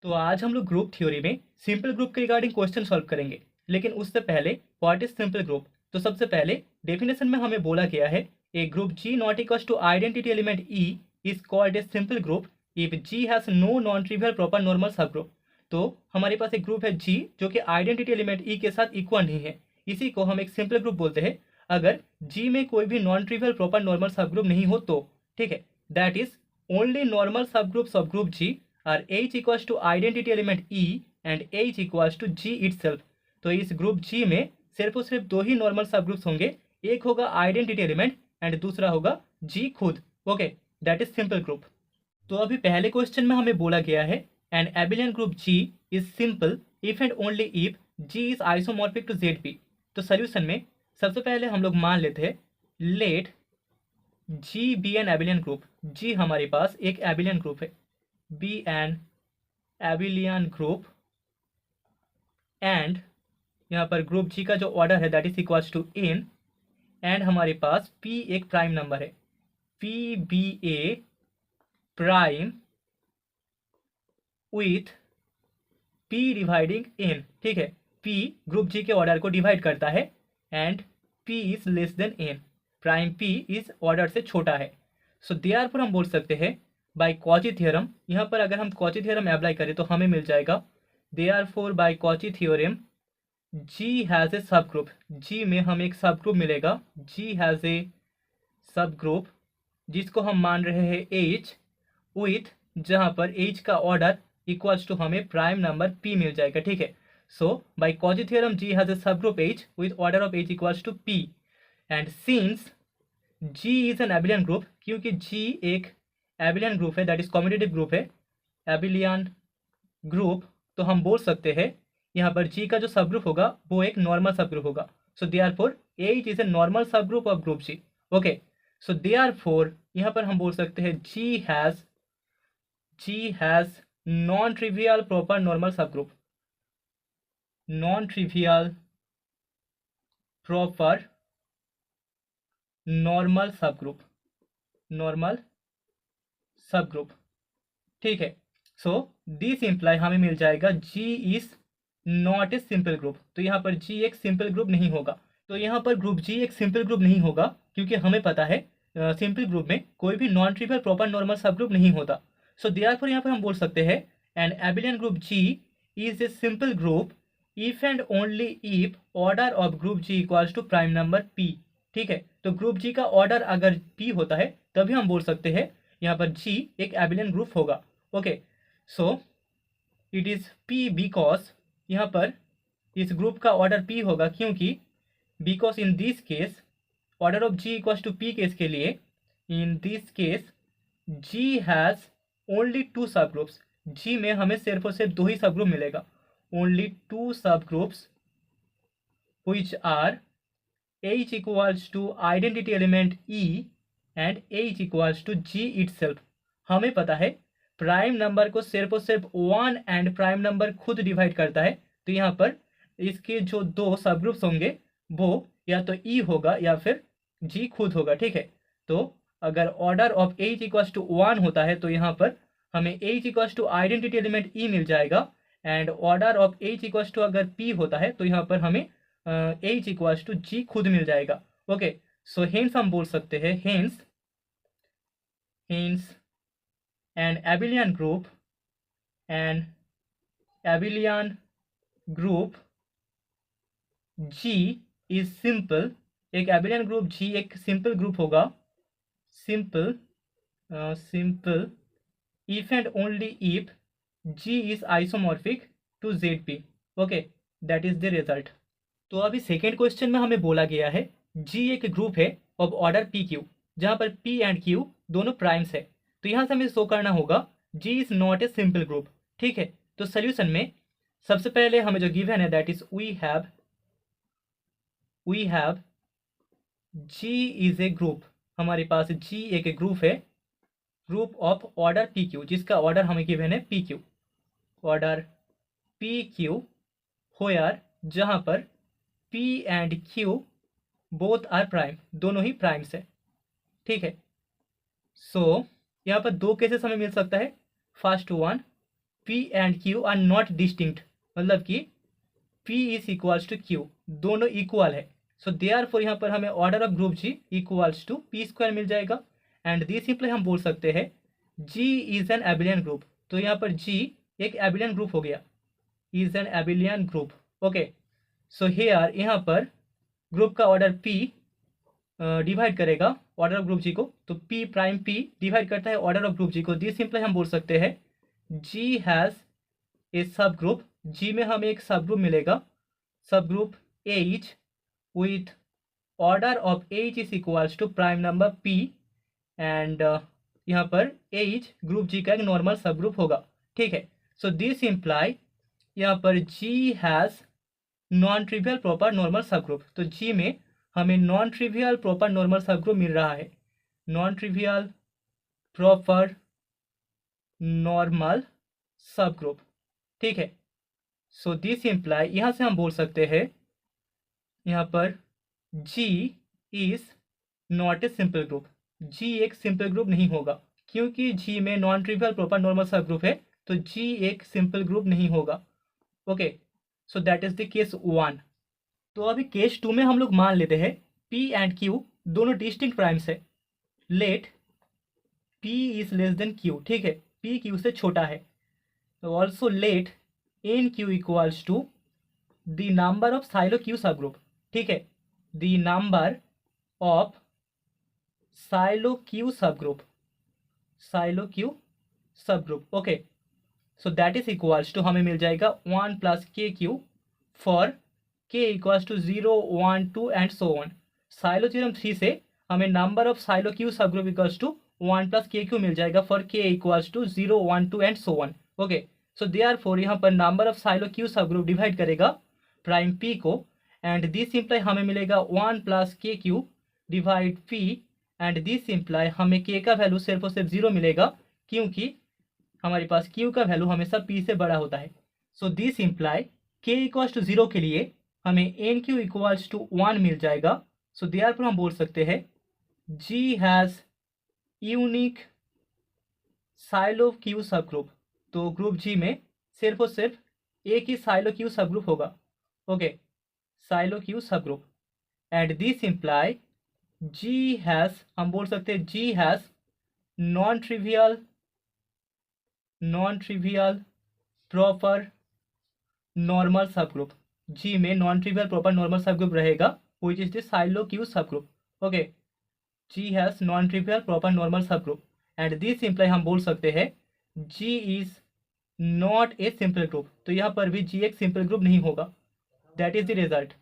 तो आज हम लोग ग्रुप थ्योरी में सिंपल ग्रुप के रिगार्डिंग क्वेश्चन सॉल्व करेंगे। लेकिन उससे पहले व्हाट इज सिंपल ग्रुप। तो सबसे पहले डेफिनेशन में हमें बोला गया है A group G not equals to identity element E is called a simple group if G has no non trivial proper normal subgroup. तो हमारे पास एक ग्रुप है जी जो कि आइडेंटिटी एलिमेंट ई के साथ इक्वल नहीं है, इसी को हम एक सिंपल ग्रुप बोलते हैं अगर जी में कोई भी non trivial proper normal subgroup नहीं हो तो। ठीक है, that is only normal subgroup G are H equals to identity element E and H equals to G itself। तो इस ग्रुप G में सिर्फ और सिर्फ दो ही नॉर्मल सब ग्रुप्स होंगे, एक होगा आइडेंटिटी एलिमेंट एंड दूसरा होगा G खुद। Okay, that is simple group. तो अभी पहले क्वेश्चन में हमें बोला गया है an abelian group G is simple if and only if G is isomorphic to ZP। तो सोल्यूशन में सबसे पहले हम लोग मान लेते हैं let G be an abelian group. G हमारे पास एक एबिलियन ग्रुप है, be an abelian group and यहाँ पर ग्रुप जी का जो ऑर्डर है that is equals to n and हमारे पास p एक प्राइम नंबर है, p be a prime with p dividing n। ठीक है, p ग्रुप जी के ऑर्डर को डिवाइड करता है and p is less then n, prime p इस ऑर्डर से छोटा है। सो देयरफॉर हम बोल सकते हैं बाय कॉची थ्योरम, यहाँ पर अगर हम कॉची थ्योरम अप्लाई करें तो हमें मिल जाएगा therefore by Cauchy theorem G has a subgroup. जी में हमें एक सब ग्रुप मिलेगा, जी हैज़ ए सब ग्रुप जिसको हम मान रहे हैं एच विथ, जहाँ पर एच का ऑर्डर इक्वल्स टू हमें प्राइम नंबर पी मिल जाएगा। ठीक है, so by Cauchy theorem G has a subgroup H with order of H equals to P and since G is an abelian group, क्योंकि G एक abelian group है that is commutative group है, abelian group, तो हम बोल सकते हैं यहाँ पर जी का जो सब ग्रुप होगा वो एक नॉर्मल सब ग्रुप होगा। So therefore H is a normal subgroup of group G. Okay, so therefore यहाँ पर हम बोल सकते हैं G has non trivial proper normal subgroup, non trivial proper normal subgroup, normal subgroup. ठीक है, so this imply हमें मिल जाएगा G is not a simple group. तो यहाँ पर जी एक सिंपल ग्रुप नहीं होगा। तो यहाँ पर ग्रुप जी एक सिंपल ग्रुप नहीं होगा क्योंकि हमें पता है सिंपल ग्रुप में कोई भी non trivial proper normal subgroup नहीं होता। सो देयरफॉर यहाँ पर हम बोल सकते हैं an abelian group G is a simple group if and only if order of group G equals to prime number P. ठीक है, तो ग्रुप जी का ऑर्डर अगर पी होता है तभी हम बोल सकते हैं यहाँ पर जी एक एबिलियन ग्रुप होगा। Okay, so it is P because यहाँ पर इस ग्रुप का ऑर्डर पी होगा क्योंकि because in this case order of G equals to P case के लिए in this case G has only two subgroups. G में हमें सिर्फ और सिर्फ दो ही सब ग्रुप मिलेगा, ओनली टू सब groups which are H equals to identity element E and H equals to G itself। हमें पता है प्राइम नंबर को सिर्फ और सिर्फ वन एंड प्राइम नंबर खुद डिवाइड करता है, तो यहाँ पर इसके जो दो सब ग्रुप्स होंगे वो या तो E होगा या फिर G खुद होगा। ठीक है, तो अगर order of H equals to one होता है तो यहाँ पर हमें H equals to identity element E मिल जाएगा and order of H equals to अगर P होता है तो यहाँ पर हमें H इक्वल्स टू G खुद मिल जाएगा। ओके, सो हेंस हम बोल सकते हैं hence an abelian group G is simple। एक एबिलियन ग्रुप G एक सिंपल ग्रुप होगा, simple if and only if G is isomorphic to ZP। Okay, that is the result. तो अभी सेकेंड क्वेश्चन में हमें बोला गया है G एक ग्रुप है ऑफ ऑर्डर PQ जहाँ पर P एंड Q दोनों प्राइम्स है। तो यहाँ से हमें शो करना होगा G is not a simple group. ठीक है, तो सोल्यूशन में सबसे पहले हमें जो गिवन है that is we have G is a group. हमारे पास G एक ग्रुप है, ग्रुप ऑफ ऑर्डर PQ जिसका ऑर्डर हमें गिवन है PQ, ऑर्डर PQ होयर जहाँ पर P and Q both are prime, दोनों ही प्राइम्स है। ठीक है, सो यहाँ पर दो केसेस हमें मिल सकता है। First one P and Q are not distinct, मतलब कि P is equals to Q, दोनों इक्वल है। सो देयरफॉर यहाँ पर हमें order of group G equals to P square मिल जाएगा। एंड दिस सिंपली हम बोल सकते हैं G is an abelian group. तो यहाँ पर G एक एबिलियन ग्रुप हो गया, is an abelian group. Okay, so here यहाँ पर ग्रुप का ऑर्डर P डिवाइड करेगा ऑर्डर ऑफ ग्रुप G को, तो P प्राइम P डिवाइड करता है ऑर्डर ऑफ ग्रुप G को। दिस सिंपली हम बोल सकते हैं G हैज़ ए सब ग्रुप। G में हमें एक सब ग्रुप मिलेगा, subgroup H with order of H is equals to prime number P। And यहाँ पर H ग्रुप G का एक नॉर्मल सब ग्रुप होगा। ठीक है, सो दिस इम्प्लाई यहाँ पर G has non trivial proper normal subgroup. तो G में हमें नॉन ट्रिवियल प्रॉपर नॉर्मल सब ग्रुप मिल रहा है, non trivial proper normal subgroup. ठीक है, सो दिस इम्प्लाई यहाँ से हम बोल सकते हैं यहाँ पर G is not a simple group. G एक सिंपल ग्रुप नहीं होगा, क्योंकि G में नॉन ट्रिवियल प्रॉपर नॉर्मल सब ग्रुप है, तो G एक सिंपल ग्रुप नहीं होगा। Okay, so that is the case 1। तो अभी केस 2 में हम लोग मान लेते हैं P एंड Q दोनों डिस्टिंक्ट प्राइम्स है। Let P is less than Q, ठीक है, P Q से छोटा है। Also let in Q equals to the number of Sylow Q subgroup. ठीक है, the number of Sylow Q subgroup, Sylow Q subgroup. Okay, so that is equals to हमें मिल जाएगा 1 plus KQ for K equals to 0 1 2 and so on. Sylow theorem 3 से हमें number of Sylow Q subgroup equals to 1 plus KQ मिल जाएगा for K equals to 0 1 2 and so on. Okay, so therefore यहाँ पर number of Sylow Q subgroup divide करेगा prime P को, and this imply हमें मिलेगा 1 plus KQ divide P, and this imply हमें K का वैल्यू सिर्फ और सिर्फ 0 मिलेगा, क्योंकि हमारे पास Q का वैल्यू हमेशा P से बड़ा होता है। So this imply K equals to 0 के लिए हमें NQ इक्वल्स टू 1 मिल जाएगा। सो देयरफॉर हम बोल सकते हैं G has unique silo Q subgroup. तो ग्रुप G में सिर्फ और सिर्फ एक ही साइलो Q सब ग्रुप होगा। ओके, साइलो Q सब group, and this imply G has, हम बोल सकते हैं G has non trivial proper normal सब ग्रुप। G में नॉन ट्रिवियल प्रॉपर नॉर्मल सब ग्रुप रहेगा, which is the silo Q subgroup. Okay, G has non trivial proper normal सब group, and this imply हम बोल सकते हैं G is not a simple group. तो यहाँ पर भी G एक सिंपल ग्रुप नहीं होगा। That is the result.